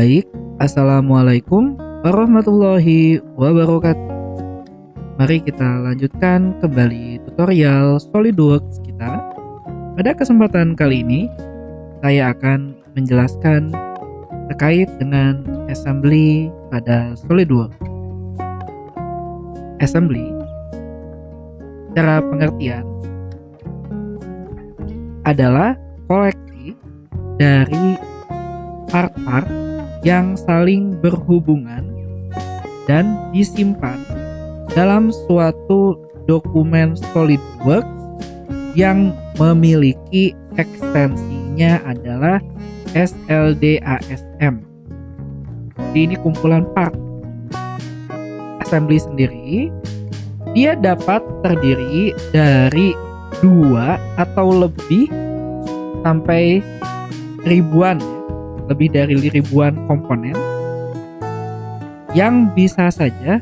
Baik, Assalamualaikum warahmatullahi wabarakatuh. Mari kita lanjutkan kembali tutorial SolidWorks kita. Pada kesempatan kali ini, saya akan menjelaskan terkait dengan assembly pada SolidWorks. Assembly, secara pengertian, adalah koleksi dari part-part yang saling berhubungan dan disimpan dalam suatu dokumen SolidWorks yang memiliki ekstensinya adalah SLDASM. Jadi ini kumpulan part. Assembly sendiri dia dapat terdiri dari 2 atau lebih sampai ribuan, lebih dari ribuan komponen yang bisa saja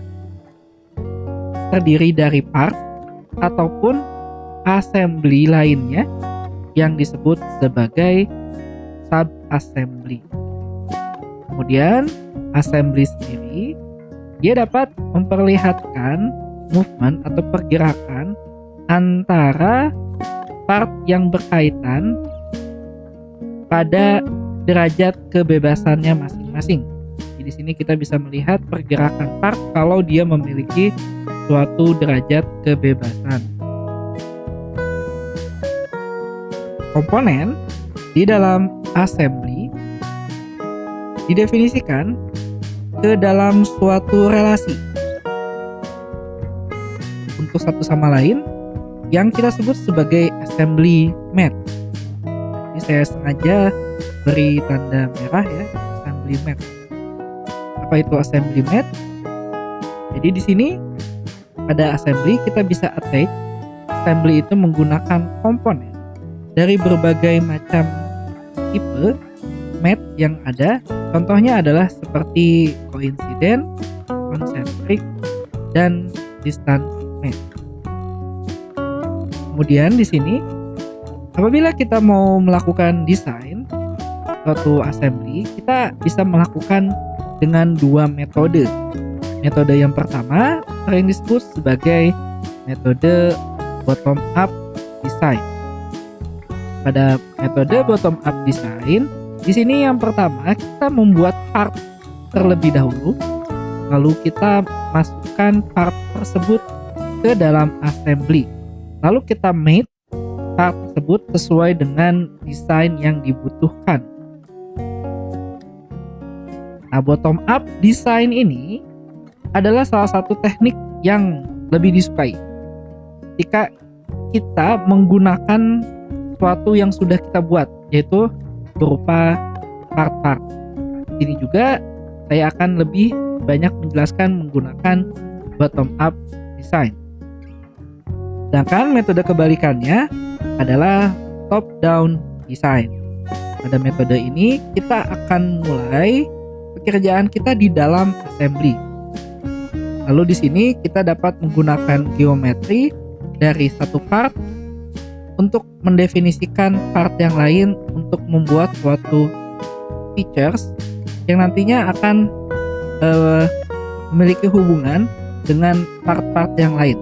terdiri dari part ataupun assembly lainnya yang disebut sebagai sub-assembly. Kemudian assembly sendiri dia dapat memperlihatkan movement atau pergerakan antara part yang berkaitan pada derajat kebebasannya masing-masing. Di sini kita bisa melihat pergerakan part kalau dia memiliki suatu derajat kebebasan. Komponen di dalam assembly didefinisikan ke dalam suatu relasi untuk satu sama lain yang kita sebut sebagai assembly mate. Ini saya sengaja beri tanda merah ya, assembly mate. Apa itu assembly mate? Jadi di sini pada assembly kita bisa attach. Assembly itu menggunakan komponen dari berbagai macam tipe mate yang ada. Contohnya adalah seperti coincident, concentric, dan distance mate. Kemudian di sini apabila kita mau melakukan desain suatu assembly, kita bisa melakukan dengan 2 metode. Metode yang pertama sering disebut sebagai metode bottom up design. Pada metode bottom up design, di sini yang pertama kita membuat part terlebih dahulu, lalu kita masukkan part tersebut ke dalam assembly. Lalu kita mate part tersebut sesuai dengan desain yang dibutuhkan. Nah, bottom up design ini adalah salah satu teknik yang lebih disukai ketika kita menggunakan sesuatu yang sudah kita buat, yaitu berupa part-part. Di sini juga saya akan lebih banyak menjelaskan menggunakan bottom up design. Sedangkan metode kebalikannya adalah top down design. Pada metode ini kita akan mulai pekerjaan kita di dalam assembly. Lalu di sini kita dapat menggunakan geometri dari satu part untuk mendefinisikan part yang lain untuk membuat suatu features yang nantinya akan memiliki hubungan dengan part-part yang lain.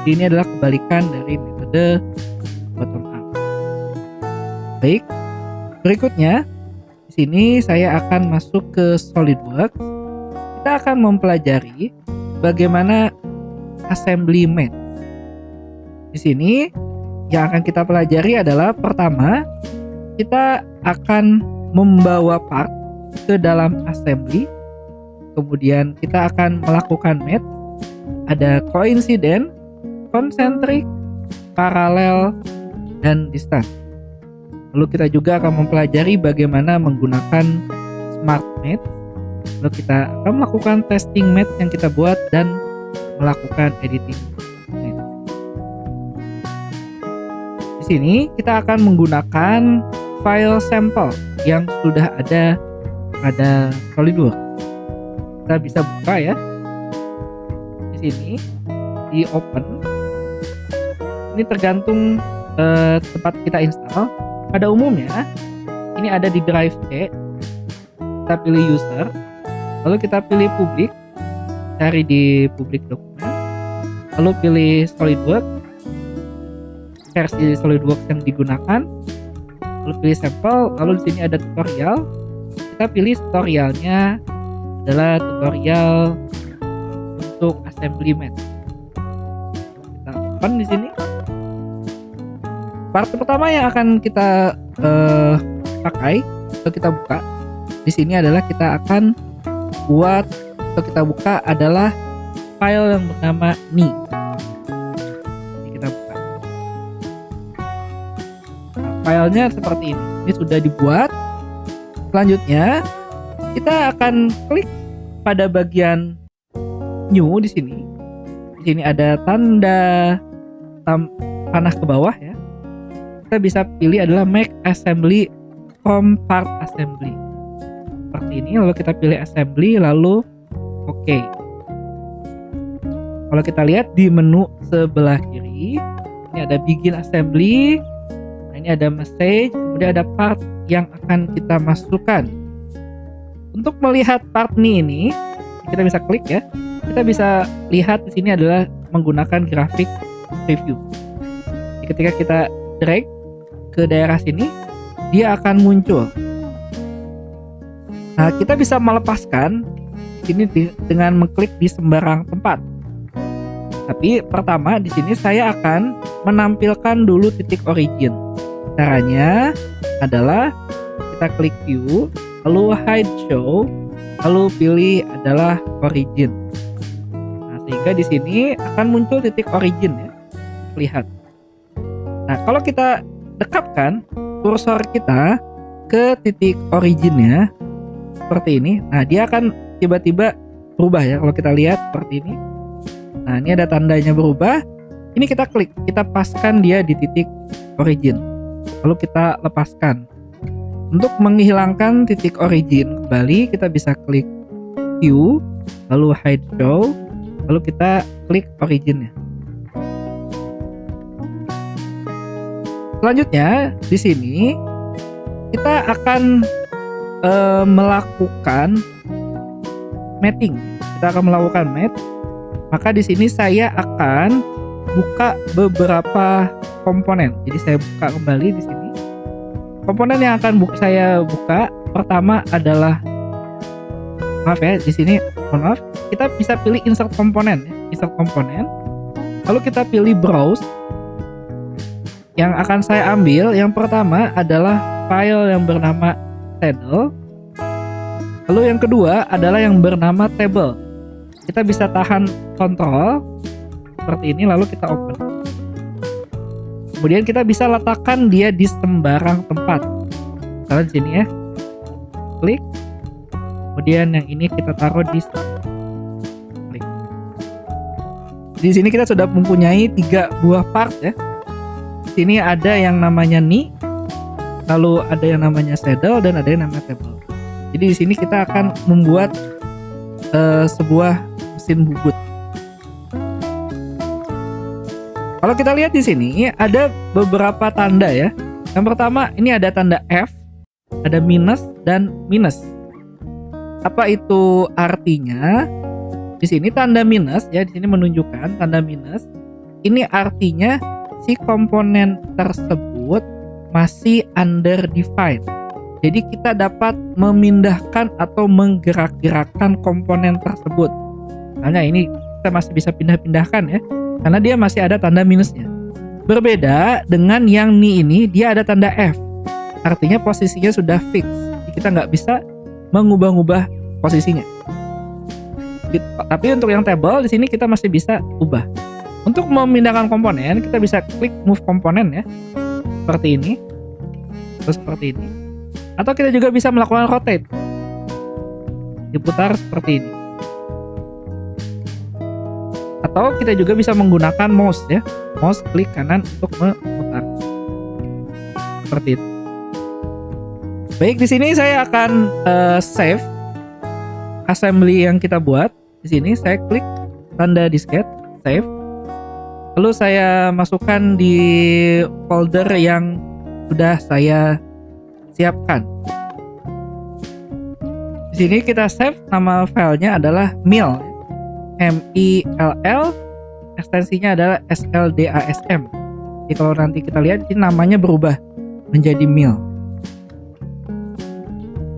Ini adalah kebalikan dari metode bottom up. Baik, berikutnya di sini saya akan masuk ke SolidWorks. Kita akan mempelajari bagaimana assembly mate. Di sini yang akan kita pelajari adalah pertama, kita akan membawa part ke dalam assembly. Kemudian kita akan melakukan mate. Ada coincident, concentric, paralel, dan distance. Lalu kita juga akan mempelajari bagaimana menggunakan smart mate. Lalu kita akan melakukan testing mate yang kita buat dan melakukan editing mate. Di sini kita akan menggunakan file sampel yang sudah ada pada SolidWorks. Kita bisa buka ya. Di sini di open. Ini tergantung tempat kita install. Pada umumnya ini ada di drive C. kita pilih user, lalu kita pilih public, cari di public dokumen, lalu pilih SolidWorks, versi SolidWorks yang digunakan, lalu pilih sampel, lalu di sini ada tutorial. Kita pilih tutorialnya adalah tutorial untuk assembly math. Kita open di sini. Part pertama yang akan kita pakai atau kita buka di sini adalah kita akan buat atau kita buka adalah file yang bernama ni. Jadi kita buka. Nah, filenya seperti ini. Ini sudah dibuat. Selanjutnya kita akan klik pada bagian new di sini. Di sini ada tanda panah ke bawah ya. Kita bisa pilih adalah make assembly from part assembly. Seperti ini, lalu kita pilih assembly, lalu oke. Kalau kita lihat di menu sebelah kiri, ini ada begin assembly, nah ini ada message, kemudian ada part yang akan kita masukkan. Untuk melihat part ini, kita bisa klik ya. Kita bisa lihat di sini adalah menggunakan grafik preview. Ketika kita drag ke daerah sini, dia akan muncul. Nah, kita bisa melepaskan ini dengan mengklik di sembarang tempat. Tapi pertama di sini saya akan menampilkan dulu titik origin. Caranya adalah kita klik view, lalu hide show, lalu pilih adalah origin. Nah, sehingga di sini akan muncul titik origin ya. Lihat. Nah, kalau kita dekatkan kursor kita ke titik originnya seperti ini, nah dia akan tiba-tiba berubah ya. Kalau kita lihat seperti ini, nah ini ada tandanya berubah. Ini kita klik, kita paskan dia di titik origin, lalu kita lepaskan. Untuk menghilangkan titik origin kembali, kita bisa klik view, lalu hide show, lalu kita klik originnya. Selanjutnya di sini kita akan melakukan mapping. Kita akan melakukan map. Maka di sini saya akan buka beberapa komponen. Jadi saya buka kembali di sini. Komponen yang akan saya buka pertama adalah, maaf ya, di sini mohon maaf, kita bisa pilih insert komponen ya. Insert komponen. Lalu kita pilih browse. Yang akan saya ambil yang pertama adalah file yang bernama saddle. Lalu yang kedua adalah yang bernama table. Kita bisa tahan kontrol seperti ini, lalu kita open. Kemudian kita bisa letakkan dia di sembarang tempat. Misalnya di sini ya. Klik. Kemudian yang ini kita taruh di sini. Klik. Di sini kita sudah mempunyai 3 buah part ya. Sini ada yang namanya ni, lalu ada yang namanya saddle, dan ada yang namanya table. Jadi di sini kita akan membuat sebuah mesin bubut. Kalau kita lihat di sini ada beberapa tanda ya. Yang pertama ini ada tanda F, ada minus dan minus. Apa itu artinya? Di sini tanda minus ya, di sini menunjukkan tanda minus. Ini artinya si komponen tersebut masih undefined. Jadi kita dapat memindahkan atau menggerak-gerakkan komponen tersebut. Misalnya ini kita masih bisa pindah-pindahkan ya, karena dia masih ada tanda minusnya. Berbeda dengan yang ni ini, dia ada tanda F. Artinya posisinya sudah fix. Jadi kita nggak bisa mengubah-ubah posisinya. Tapi untuk yang table di sini kita masih bisa ubah. Untuk memindahkan komponen, kita bisa klik move komponen ya, seperti ini, terus seperti ini. Atau kita juga bisa melakukan rotate, diputar seperti ini. Atau kita juga bisa menggunakan mouse ya, mouse klik kanan untuk memutar, seperti itu. Baik, di sini saya akan save assembly yang kita buat. Di sini saya klik tanda disket, save. Lalu saya masukkan di folder yang sudah saya siapkan. Di sini kita save nama filenya adalah mill, mill, ekstensinya adalah sldasm. Jadi kalau nanti kita lihat ini namanya berubah menjadi mill.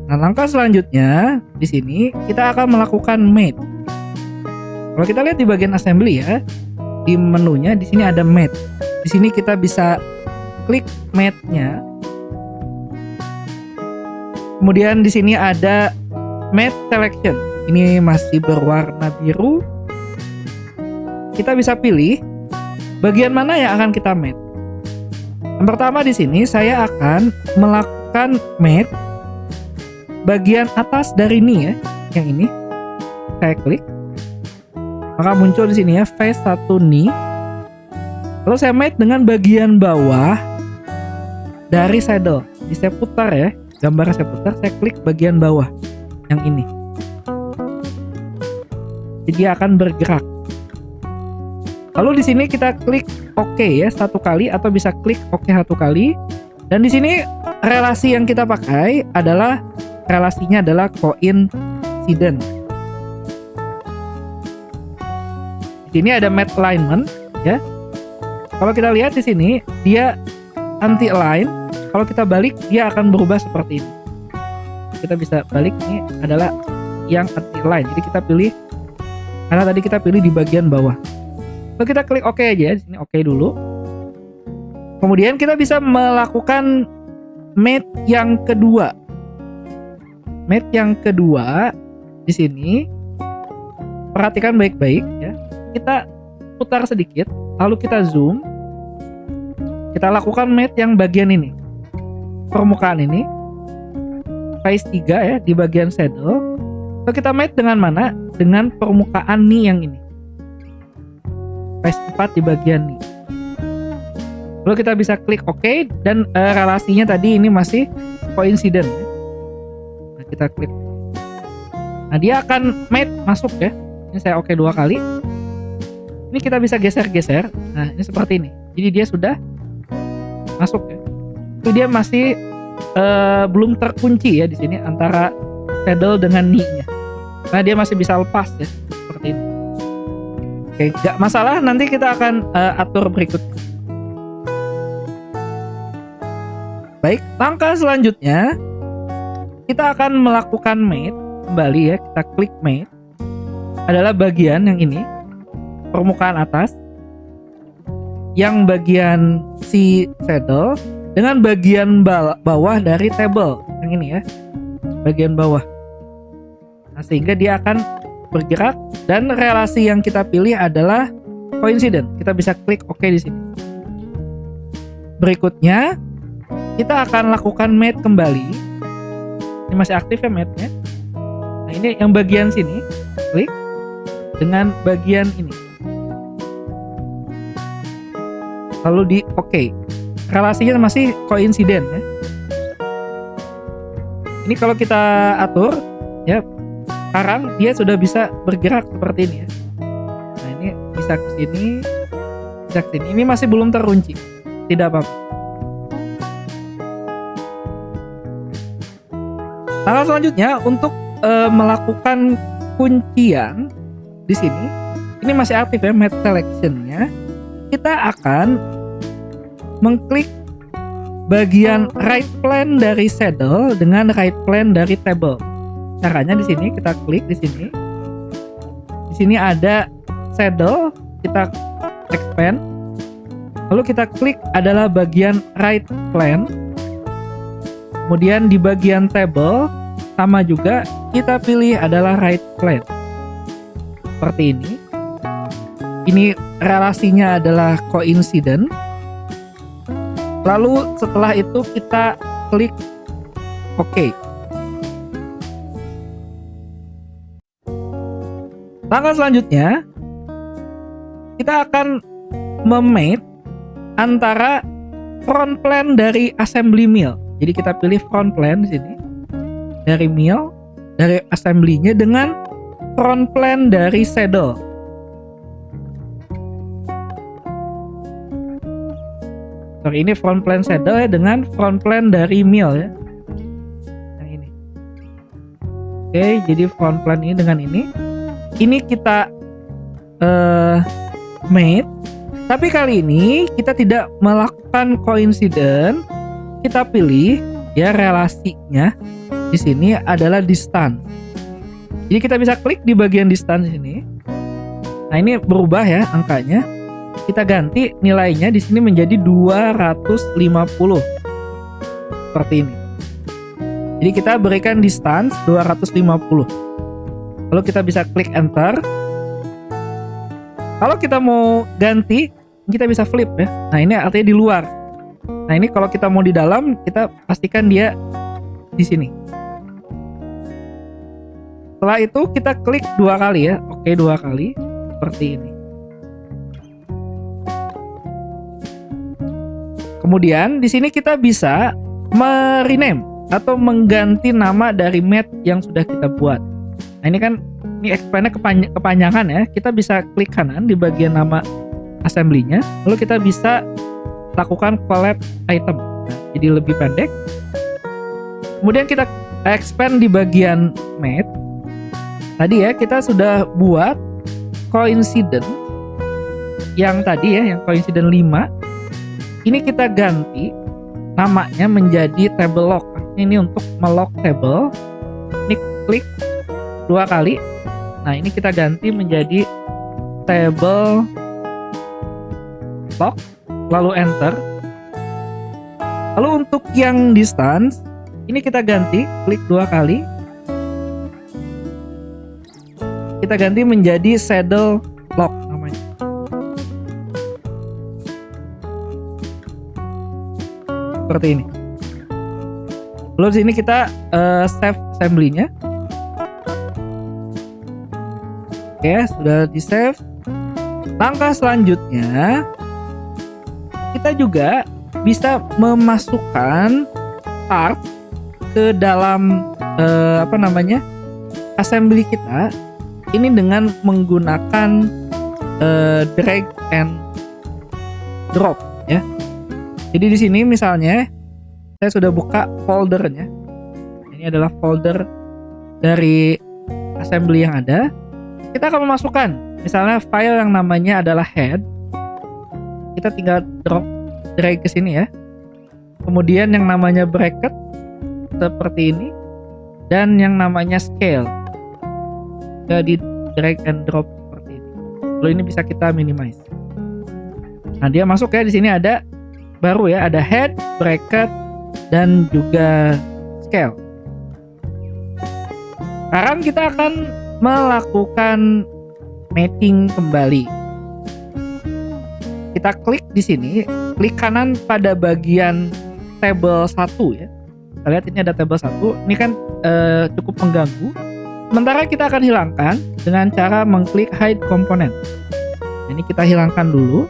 Nah, langkah selanjutnya di sini kita akan melakukan mate. Kalau kita lihat di bagian assembly ya, di menunya di sini ada mate. Di sini kita bisa klik mate-nya. Kemudian di sini ada mate selection. Ini masih berwarna biru. Kita bisa pilih bagian mana yang akan kita mate. Yang pertama di sini saya akan melakukan mate bagian atas dari ini ya, yang ini. Saya klik. Maka muncul di sini ya face 1 knee. Lalu saya mate dengan bagian bawah dari saddle. Jadi saya putar ya, gambar saya putar, saya klik bagian bawah yang ini. Jadi dia akan bergerak. Lalu di sini kita klik OK ya 1 kali atau bisa klik OK 1 kali. Dan di sini relasi yang kita pakai adalah relasinya adalah coincident. Di sini ada mate alignment ya. Kalau kita lihat di sini dia anti align. Kalau kita balik dia akan berubah seperti ini. Kita bisa balik, ini adalah yang anti align. Jadi kita pilih, karena tadi kita pilih di bagian bawah. Lalu kita klik OK aja di sini, OK dulu. Kemudian kita bisa melakukan mate yang kedua. Mate yang kedua di sini perhatikan baik-baik ya. Kita putar sedikit, lalu kita zoom. Kita lakukan mate yang bagian ini. Permukaan ini. Phase 3 ya di bagian saddle. Lalu kita mate dengan mana? Dengan permukaan knee yang ini. Phase 4 di bagian knee. Lalu kita bisa klik OK dan relasinya tadi ini masih coincident ya. Kita klik. Nah, dia akan mate masuk ya. Ini saya OK 2 kali. Ini kita bisa geser-geser. Nah, ini seperti ini. Jadi dia sudah masuk ya. Itu dia masih belum terkunci ya di sini antara saddle dengan knee-nya. Nah, dia masih bisa lepas ya seperti ini. Oke, nggak masalah. Nanti kita akan atur berikutnya. Baik, langkah selanjutnya kita akan melakukan mate kembali ya, kita klik mate. Adalah bagian yang ini, permukaan atas, yang bagian si saddle dengan bagian bawah dari table yang ini ya, bagian bawah. Nah, sehingga dia akan bergerak dan relasi yang kita pilih adalah coincident. Kita bisa klik OK di sini. Berikutnya kita akan lakukan mate kembali. Ini masih aktif ya mate-nya. Nah, ini yang bagian sini, klik dengan bagian ini. Lalu di OK. Relasinya masih coincident ya. Ini kalau kita atur ya, sekarang dia sudah bisa bergerak seperti ini ya. Nah, ini bisa ke sini, bisa ke sini. Ini masih belum terkunci. Tidak apa-apa. Langkah selanjutnya untuk melakukan kuncian di sini, ini masih aktif ya mate selection-nya. Kita akan mengklik bagian right plane dari saddle dengan right plane dari table. Caranya di sini kita klik di sini. Di sini ada saddle, kita expand. Lalu kita klik adalah bagian right plane. Kemudian di bagian table sama juga kita pilih adalah right plane. Seperti ini. Ini relasinya adalah coincident. Lalu setelah itu kita klik OK. Langkah selanjutnya kita akan memate antara front plane dari assembly mill. Jadi kita pilih front plane di sini dari mill, dari assembly-nya dengan front plane dari saddle. Sorry, ini front plane saddle ya dengan front plane dari mill ya. Yang ini. Oke, jadi front plane ini dengan ini kita mate, tapi kali ini kita tidak melakukan coincident. Kita pilih ya relasinya di sini adalah distance. Jadi kita bisa klik di bagian distance ini. Nah, ini berubah ya angkanya. Kita ganti nilainya di sini menjadi 250. Seperti ini. Jadi kita berikan distance 250. Lalu kita bisa klik enter. Kalau kita mau ganti, kita bisa flip ya. Nah, ini artinya di luar. Nah, ini kalau kita mau di dalam, kita pastikan dia di sini. Setelah itu kita klik 2 kali ya. Oke, 2 kali seperti ini. Kemudian di sini kita bisa merename atau mengganti nama dari mat yang sudah kita buat. Nah, ini kan expand-nya kepanjangan ya. Kita bisa klik kanan di bagian nama assembly-nya. Lalu kita bisa lakukan collapse item. Nah, jadi lebih pendek. Kemudian kita expand di bagian mat. Tadi ya kita sudah buat coincident yang tadi ya, yang coincident 5. Ini kita ganti namanya menjadi table lock. Ini untuk melock table. Ini klik 2 kali. Nah, ini kita ganti menjadi table lock, lalu enter. Lalu untuk yang distance, ini kita ganti, klik 2 kali. Kita ganti menjadi saddle lock namanya. Seperti ini. Lalu di sini kita save assembly-nya. Oke, sudah di save. Langkah selanjutnya, kita juga bisa memasukkan part ke dalam assembly kita. Ini dengan menggunakan drag and drop ya. Jadi di sini misalnya saya sudah buka foldernya. Ini adalah folder dari assembly yang ada. Kita akan memasukkan misalnya file yang namanya adalah head. Kita tinggal drag ke sini ya. Kemudian yang namanya bracket seperti ini, dan yang namanya scale. Jadi drag and drop seperti ini. Lalu ini bisa kita minimize. Nah, dia masuk ya, di sini ada baru ya, ada head, bracket, dan juga scale. Sekarang kita akan melakukan mating kembali. Kita klik di sini, klik kanan pada bagian table 1 ya. Kita lihat ini ada table 1. Ini kan cukup mengganggu. Sementara kita akan hilangkan dengan cara mengklik hide component. Nah, ini kita hilangkan dulu.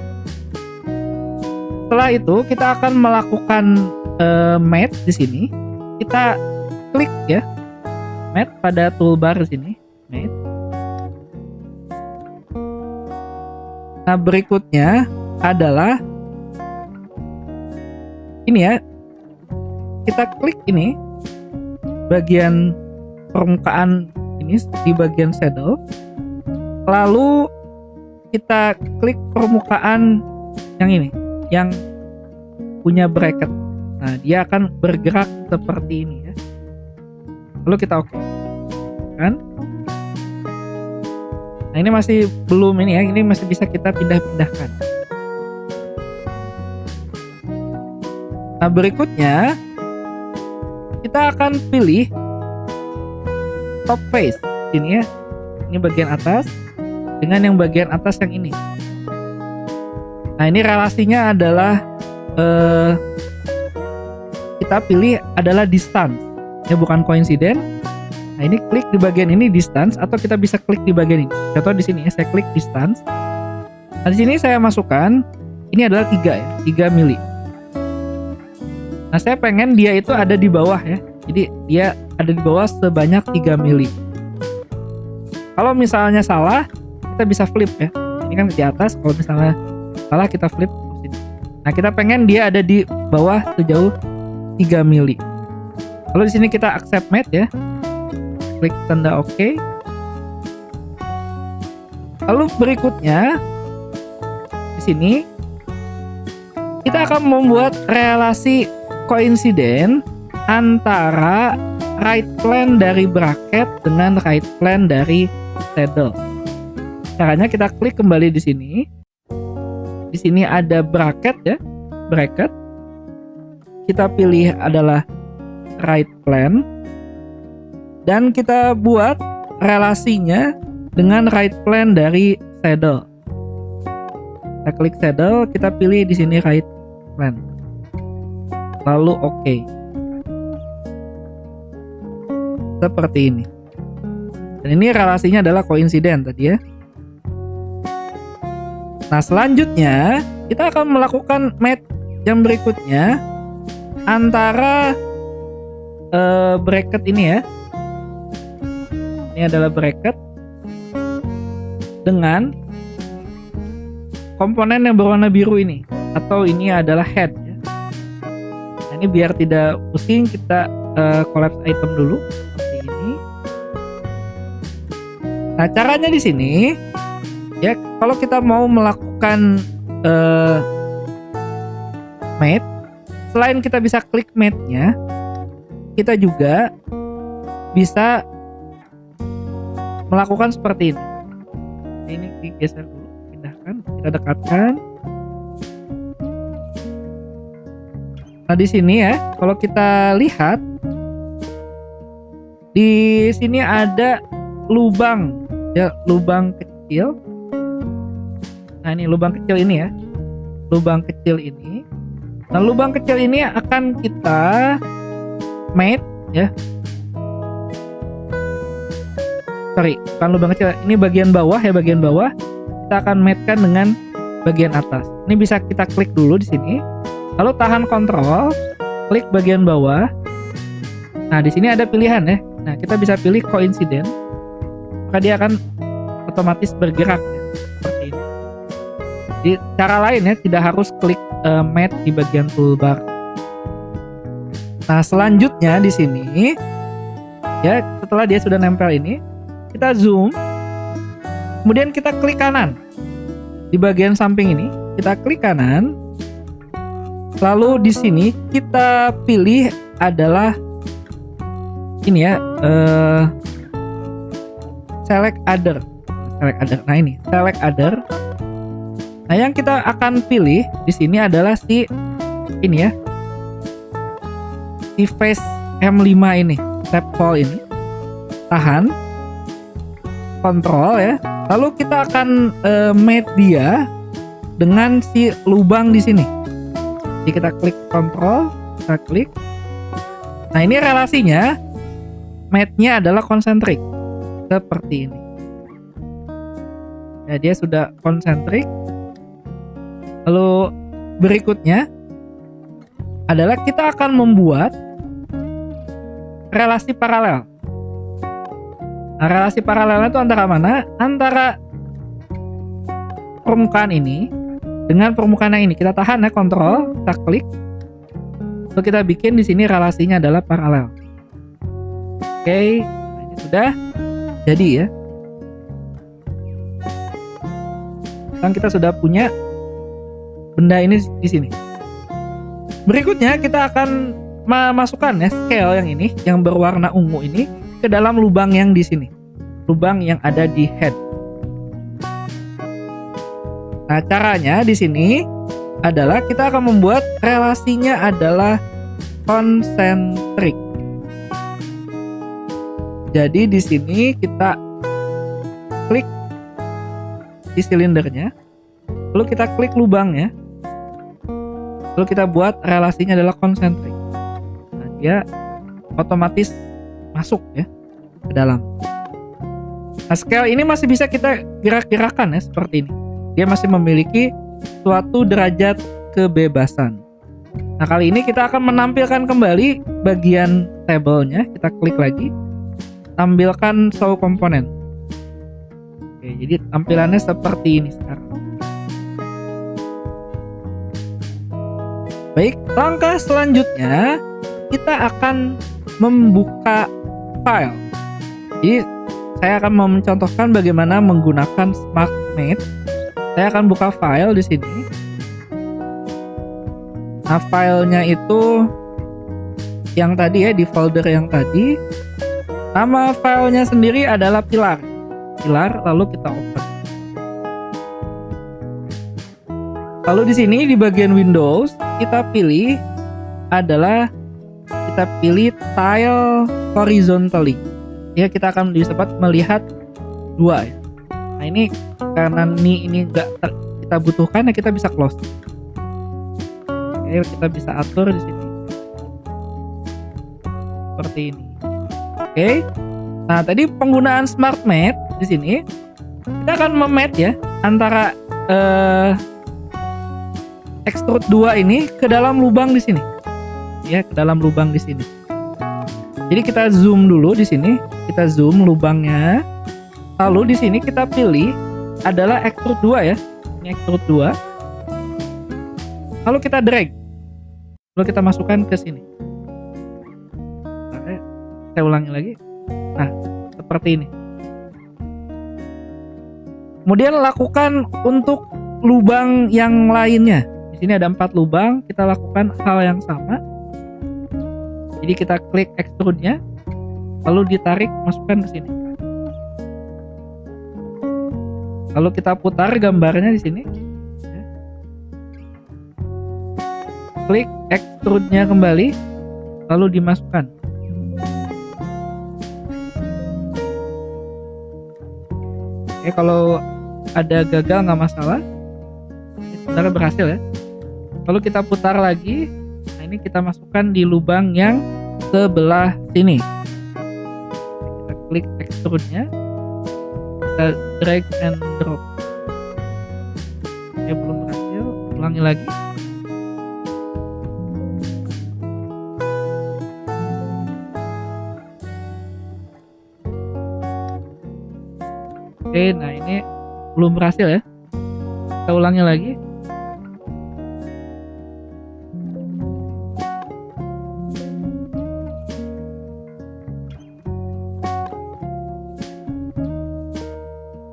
Setelah itu kita akan melakukan mat di sini. Kita klik ya, mat pada toolbar di sini, mat. Nah, berikutnya adalah ini ya. Kita klik ini bagian permukaan ini di bagian saddle. Lalu kita klik permukaan yang ini, yang punya bracket. Nah, dia akan bergerak seperti ini ya. Lalu kita oke. Kan? Nah, ini masih belum ini ya, ini masih bisa kita pindah-pindahkan. Nah, berikutnya kita akan pilih top face ini ya. Ini bagian atas dengan yang bagian atas yang ini. Nah, ini relasinya adalah kita pilih adalah distance. Ya, bukan coincident. Nah, ini klik di bagian ini distance, atau kita bisa klik di bagian ini. Contoh di sini ya, saya klik distance. Nah, di sini saya masukkan ini adalah 3 ya, 3 mili. Nah, saya pengen dia itu ada di bawah ya. Jadi dia ada di bawah sebanyak 3 mili. Kalau misalnya salah, kita bisa flip ya. Ini kan di atas, kalau misalnya salah kita flip ke sini. Nah, kita pengen dia ada di bawah sejauh 3 mili. Lalu di sini kita accept mat ya. klik tanda OK. Lalu berikutnya di sini kita akan membuat relasi koinsiden antara right plan dari bracket dengan right plan dari saddle. Caranya kita klik kembali di sini. Di sini ada bracket ya, bracket. Kita pilih adalah right plan dan kita buat relasinya dengan right plan dari saddle. Kita klik saddle, kita pilih di sini right plan. Lalu OK. Seperti ini. Dan ini relasinya adalah koinsiden tadi ya. Nah, selanjutnya kita akan melakukan match yang berikutnya antara bracket ini ya. Ini adalah bracket dengan komponen yang berwarna biru ini, atau ini adalah head ya. Nah, ini biar tidak pusing kita collapse item dulu seperti ini. Nah, caranya di sini ya, kalau kita mau melakukan mate, selain kita bisa klik mate-nya, kita juga bisa melakukan seperti ini. Ini digeser dulu, pindahkan, kita dekatkan. Nah, di sini ya, kalau kita lihat di sini ada lubang ya, lubang kecil. Nah, ini lubang kecil ini ya. Lubang kecil ini. Nah, lubang kecil ini akan kita mate ya. Sorry, bukan lubang kecil. Ini bagian bawah ya, bagian bawah. Kita akan mate-kan dengan bagian atas. Ini bisa kita klik dulu di sini. Lalu tahan kontrol, klik bagian bawah. Nah, di sini ada pilihan ya. Nah, kita bisa pilih koinsiden. Maka dia akan otomatis bergerak ya, seperti ini. Di cara lain ya, tidak harus klik mate di bagian toolbar. Nah, selanjutnya di sini ya, setelah dia sudah nempel ini, kita zoom. Kemudian kita klik kanan. Di bagian samping ini, kita klik kanan. Lalu di sini kita pilih adalah ini ya, select other. Nah, ini select other. Nah, yang kita akan pilih di sini adalah si ini ya, si face M5 ini, tap call ini. Tahan, kontrol ya. Lalu kita akan mate dia dengan si lubang di sini. Jadi kita klik kontrol, kita klik. Nah, ini relasinya, mate-nya adalah konsentrik seperti ini. Ya, dia sudah konsentrik. Lalu berikutnya adalah kita akan membuat relasi paralel. Nah, relasi paralelnya itu antara mana? Antara permukaan ini dengan permukaan yang ini. Kita tahan ya, kontrol, kita klik. Lalu kita bikin di sini relasinya adalah paralel. Oke, nah ini sudah jadi ya. Sekarang kita sudah punya benda ini di sini. Berikutnya kita akan memasukkan ya scale yang ini, yang berwarna ungu ini, ke dalam lubang yang di sini, lubang yang ada di head. Nah, caranya di sini adalah kita akan membuat relasinya adalah konsentrik. Jadi di sini kita klik di silindernya, lalu kita klik lubangnya, lalu kita buat relasinya adalah konsentrik. Nah, dia otomatis masuk ya ke dalam. Nah, scale ini masih bisa kita gerak-gerakan ya, seperti ini. Dia masih memiliki suatu derajat kebebasan. Nah, kali ini kita akan menampilkan kembali bagian tabelnya. Kita klik lagi, tampilkan show komponen. Oke, jadi tampilannya seperti ini sekarang. Baik, langkah selanjutnya kita akan membuka file. Jadi saya akan mencontohkan bagaimana menggunakan SmartMate. Saya akan buka file di sini. Nah, filenya itu yang tadi ya, di folder yang tadi. Nama filenya sendiri adalah pilar. Lalu kita open. Lalu di sini di bagian Windows kita pilih tile horizontally. Ya, kita akan dapat melihat dua ya. Nah, ini karena ini enggak kita butuhkan ya, kita bisa close. Oke, kita bisa atur di sini. Seperti ini. Oke. Nah, tadi penggunaan SmartMate di sini kita akan memat ya antara extrude 2 ini ke dalam lubang di sini. Ya, ke dalam lubang di sini. Jadi kita zoom dulu di sini, kita zoom lubangnya. Lalu di sini kita pilih adalah extrude 2 ya. Ini extrude 2. Lalu kita drag. Lalu kita masukkan ke sini. Nah, saya ulangi lagi. Nah, seperti ini. Kemudian lakukan untuk lubang yang lainnya. Di sini ada 4 lubang, kita lakukan hal yang sama. Jadi kita klik extrude-nya, lalu ditarik, masukkan ke sini. Lalu kita putar gambarnya di sini. Klik extrude-nya kembali, lalu dimasukkan. Oke, kalau ada gagal nggak masalah. Ini sebenarnya berhasil ya. Lalu kita putar lagi. Nah, ini kita masukkan di lubang yang sebelah sini. Kita klik extrude-nya, kita drag and drop. Oke, belum berhasil. Ulangi lagi. Oke, nah ini belum berhasil ya. Kita ulangi lagi.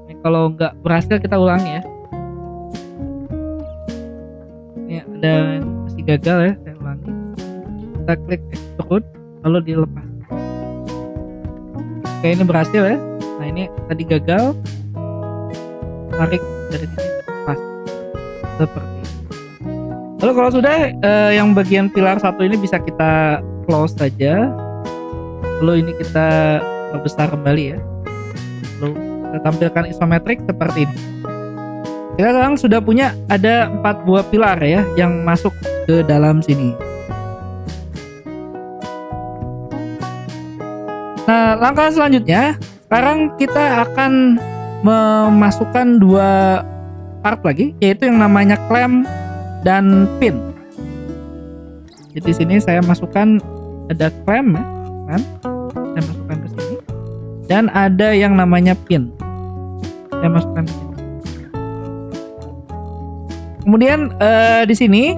Ini kalau nggak berhasil kita ulangi ya. Ini ada yang masih gagal ya, saya ulangi. Kita klik extrude, lalu dilepas. Oke, ini berhasil ya. Nah, ini tadi gagal, tarik dari sini pas seperti ini. Lalu kalau sudah yang bagian pilar 1 ini bisa kita close saja. Lalu ini kita perbesar kembali ya. Lalu kita tampilkan isometrik seperti ini. Kita sekarang sudah punya ada 4 buah pilar ya yang masuk ke dalam sini. Nah, langkah selanjutnya sekarang kita akan memasukkan 2 part lagi, yaitu yang namanya clamp dan pin. Jadi di sini saya masukkan ada clamp ya, kan? Saya masukkan ke sini. Dan ada yang namanya pin. Saya masukkan ke sini. Kemudian di sini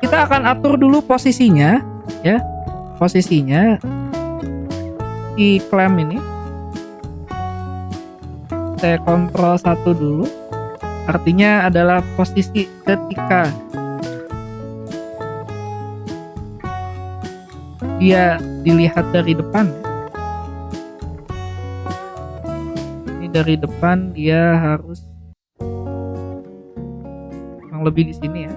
kita akan atur dulu posisinya ya. Posisinya di clamp ini. Saya kontrol 1 dulu, artinya adalah posisi ketika dia dilihat dari depan. Ini dari depan dia harus kurang lebih di sini ya.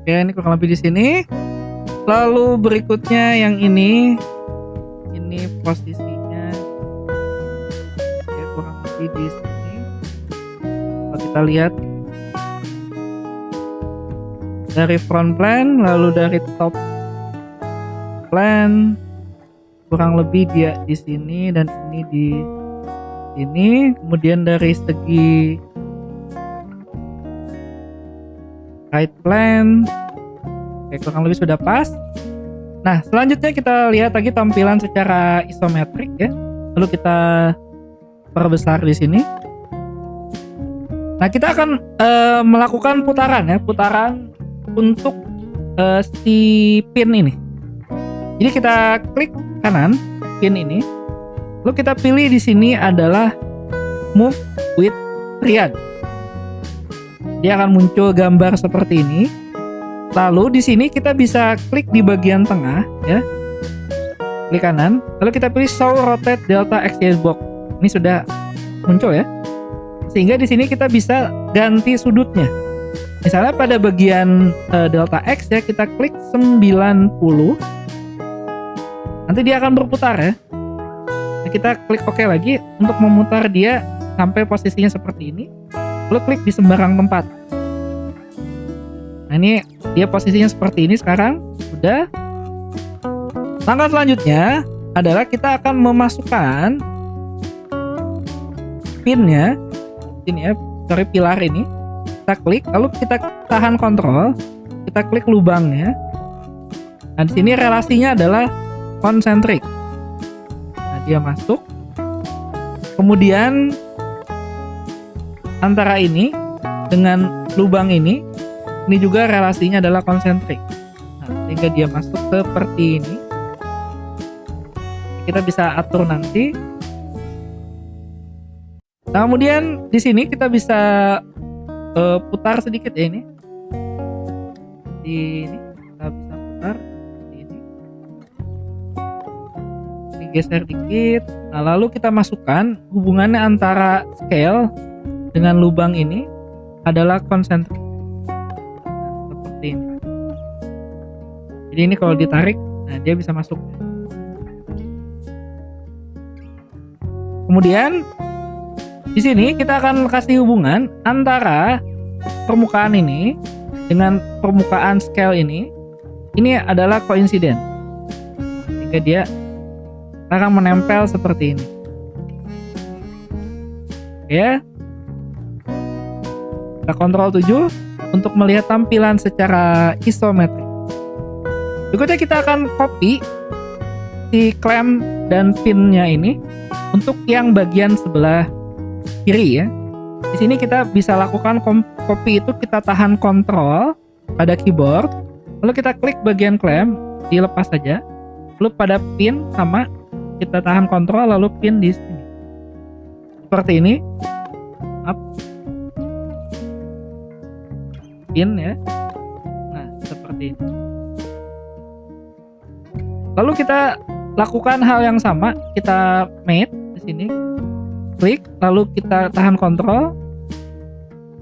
Oke, ini kurang lebih di sini. Lalu berikutnya yang ini posisinya ya kurang lebih di sini. kita lihat dari front plan, lalu dari top plan, kurang lebih dia di sini dan ini di sini. Kemudian dari segi right plan, oke, kurang lebih sudah pas. Nah, selanjutnya kita lihat lagi tampilan secara isometrik ya. Lalu kita perbesar di sini. Nah, kita akan melakukan putaran ya, putaran untuk si pin ini. Jadi kita klik kanan pin ini, lalu kita pilih di sini adalah Move with Triad. Dia akan muncul gambar seperti ini. Lalu di sini kita bisa klik di bagian tengah ya, klik kanan, lalu kita pilih Show Rotate Delta Axis Box. Ini sudah muncul ya. Sehingga di sini kita bisa ganti sudutnya. Misalnya pada bagian delta X ya, kita klik 90. Nanti dia akan berputar ya. Nah, kita klik OK lagi untuk memutar dia sampai posisinya seperti ini. Lalu klik di sembarang tempat. Nah, ini dia posisinya seperti ini sekarang. Sudah. Langkah selanjutnya adalah kita akan memasukkan pinnya ini ya, dari pilar ini. Kita klik, lalu kita tahan kontrol, kita klik lubangnya. Nah, di sini relasinya adalah konsentrik. Nah, dia masuk. Kemudian antara ini dengan lubang ini juga relasinya adalah konsentrik. Nah, sehingga dia masuk seperti ini. Kita bisa atur nanti. Nah, kemudian di sini kita bisa putar sedikit ya ini. Di ini kita bisa putar di ini. Ini geser dikit. Nah, lalu kita masukkan hubungannya antara scale dengan lubang ini adalah konsentrik. Nah, seperti ini. Jadi ini kalau ditarik, nah dia bisa masuk. Kemudian di sini kita akan kasih hubungan antara permukaan ini dengan permukaan scale ini. Ini adalah koinsiden. Sehingga dia akan menempel seperti ini. Oke. Kita kontrol 7 untuk melihat tampilan secara isometrik. Berikutnya kita akan copy si clamp dan pinnya ini untuk yang bagian sebelah kiri ya. Di sini kita bisa lakukan copy itu, kita tahan kontrol pada keyboard, lalu kita klik bagian clamp, dilepas saja. Lalu pada pin sama kita tahan kontrol lalu pin di sini. Seperti ini. Up. Pin ya. Nah, seperti ini. Lalu kita lakukan hal yang sama, kita mate di sini. Klik, lalu kita tahan kontrol.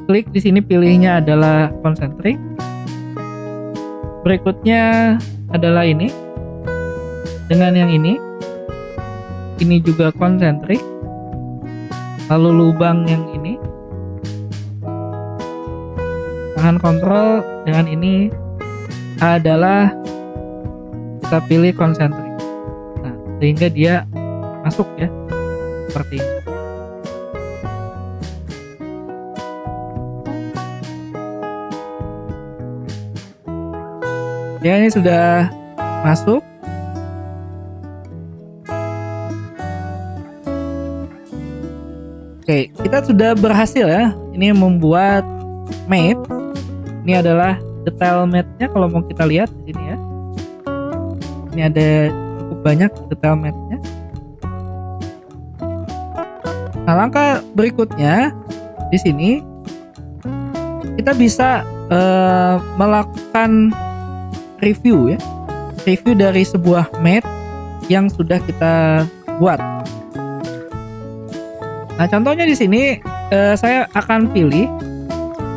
Klik di sini, pilihnya adalah konsentrik. Berikutnya adalah ini. Dengan yang ini juga konsentrik. Lalu lubang yang ini. Tahan kontrol, dengan ini adalah kita pilih konsentrik. Nah, sehingga dia masuk ya. Seperti ini. Ya, ini sudah masuk. Oke, kita sudah berhasil ya. Ini membuat mate. Ini adalah detail mate-nya kalau mau kita lihat di sini ya. Ini ada cukup banyak detail mate-nya. Nah, langkah berikutnya di sini kita bisa melakukan review ya, review dari sebuah mate yang sudah kita buat. Nah, contohnya di sini saya akan pilih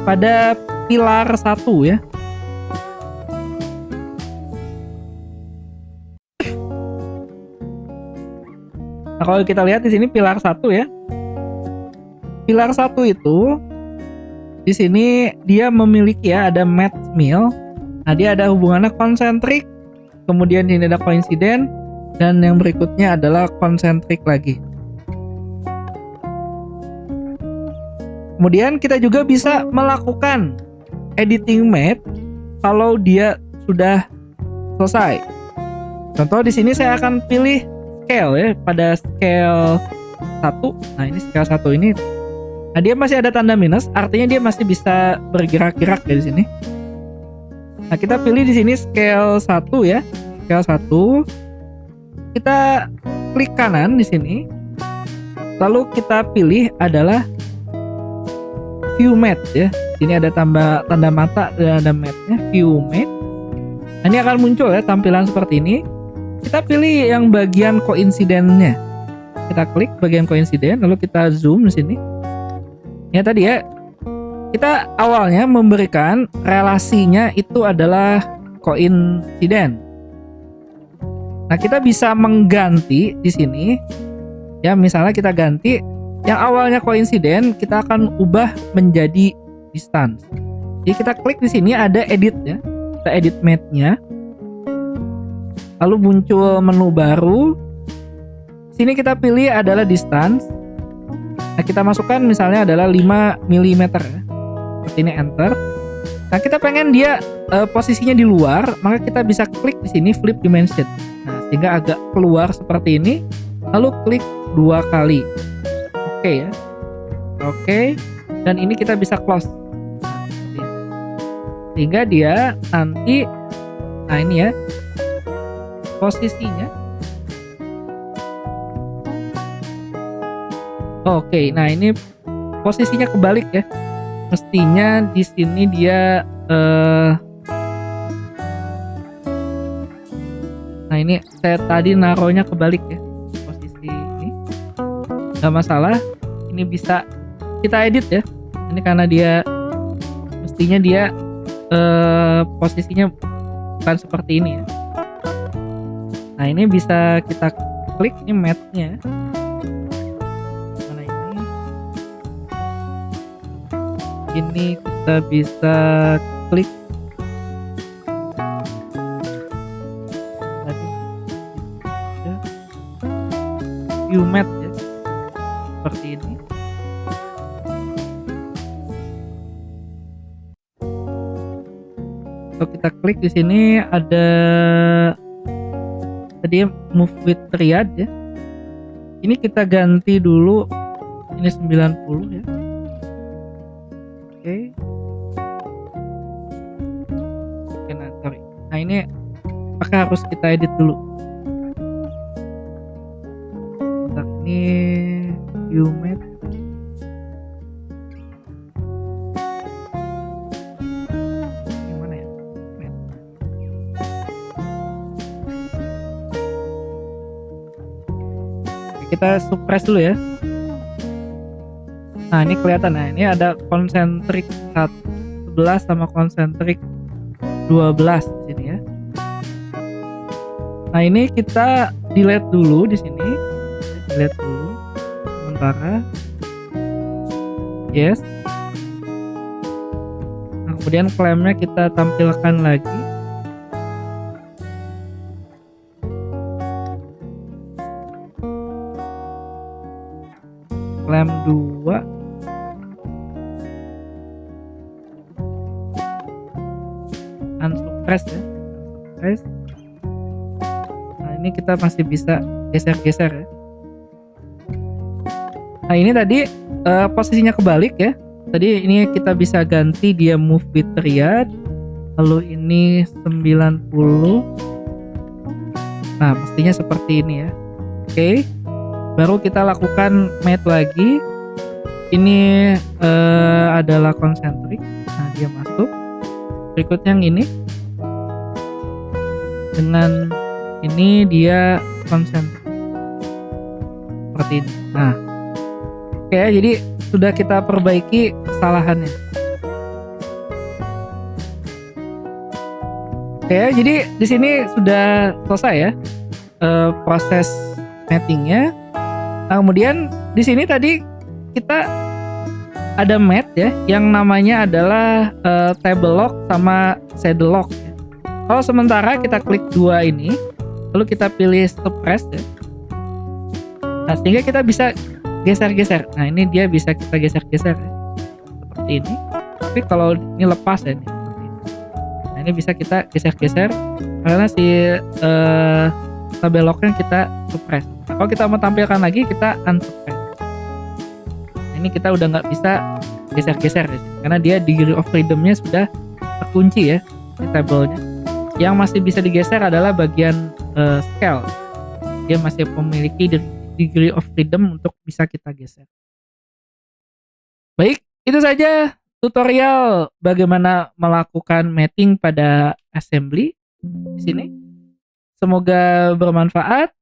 pada pilar 1 ya. Nah, kalau kita lihat di sini pilar 1 ya. Pilar 1 itu di sini dia memiliki ya ada match mill. Nah, dia ada hubungannya konsentrik, kemudian ini ada koinsiden, dan yang berikutnya adalah konsentrik lagi. Kemudian kita juga bisa melakukan editing match kalau dia sudah selesai. Contoh di sini saya akan pilih scale ya, pada scale 1. Nah, ini scale 1 ini. Nah, dia masih ada tanda minus, artinya dia masih bisa bergerak-gerak ya di sini. Nah, kita pilih di sini scale 1 ya. Scale 1. Kita klik kanan di sini. Lalu kita pilih adalah view match ya. Ini ada tanda mata dan ada match-nya, view match. Nah, ini akan muncul ya tampilan seperti ini. Kita pilih yang bagian koinsidennya. Kita klik bagian koinsiden, lalu kita zoom di sini. Ya tadi ya, kita awalnya memberikan relasinya itu adalah koinsiden. Nah, kita bisa mengganti di sini. Ya, misalnya kita ganti yang awalnya koinsiden, kita akan ubah menjadi distance. Jadi kita klik di sini ada edit ya. Kita edit match-nya. Lalu muncul menu baru. Sini kita pilih adalah distance. Nah, kita masukkan misalnya adalah 5 mm ya. Seperti ini, enter. Nah, kita pengen dia posisinya di luar, maka kita bisa klik di sini flip dimension. Nah, sehingga agak keluar seperti ini. Lalu klik 2 kali. Oke ya. Oke. Dan ini kita bisa close. Nah, sehingga dia nanti, nah ini ya, posisinya. Oke, nah ini posisinya kebalik ya. Mestinya di sini dia nah ini saya tadi naruhnya kebalik ya. Posisi ini nggak masalah. Ini bisa kita edit ya. Ini karena dia mestinya dia posisinya bukan seperti ini ya. Nah, ini bisa kita klik ini match-nya. Ini kita bisa klik tadi ya, view match ya, seperti ini. Kalau kita klik di sini ada tadi move with triad ya. Ini kita ganti dulu, ini 90 ya. Oke. Nah, sorry. Nah, ini apakah harus kita edit dulu? Bentar, ini view match. Gimana ya? Match. Oke, kita suppress dulu ya. Nah, ini kelihatan. Nah, ini ada konsentrik 11 sama konsentrik 12 di sini ya. Nah, ini kita delete dulu di sini. Delete dulu sementara. Yes. Nah, kemudian klaimnya kita tampilkan lagi. Klaim 2. Unsuppress ya, unsuppress. Nah, ini kita masih bisa geser-geser ya. Nah, ini tadi posisinya kebalik ya. Tadi ini kita bisa ganti dia move with triad. Lalu ini 90. Nah, mestinya seperti ini ya. Oke. Baru kita lakukan match lagi. Ini adalah konsentrik. Nah, dia masuk. Berikutnya yang ini. Dengan ini dia konsentrik. Seperti ini. Nah. Oke, jadi sudah kita perbaiki kesalahannya. Oke, jadi di sini sudah selesai ya proses matchingnya. Nah, kemudian di sini tadi kita ada mat ya yang namanya adalah table lock sama saddle lock ya. Kalau sementara kita klik dua ini, lalu kita pilih suppress ya. Nah, sehingga kita bisa geser-geser. Nah, ini dia bisa kita geser-geser ya. Seperti ini. Tapi kalau ini lepas ya, seperti ini. Nah, ini bisa kita geser-geser karena si table locknya kita suppress. Nah, kalau kita mau tampilkan lagi, kita unsuppress. Nah, ini kita udah nggak bisa geser-geser ya, karena dia degree of freedom-nya sudah terkunci ya di tabelnya. Yang masih bisa digeser adalah bagian scale. Dia masih memiliki degree of freedom untuk bisa kita geser. Baik, itu saja tutorial bagaimana melakukan mating pada assembly di sini. Semoga bermanfaat.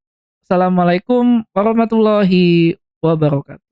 Assalamualaikum warahmatullahi wabarakatuh.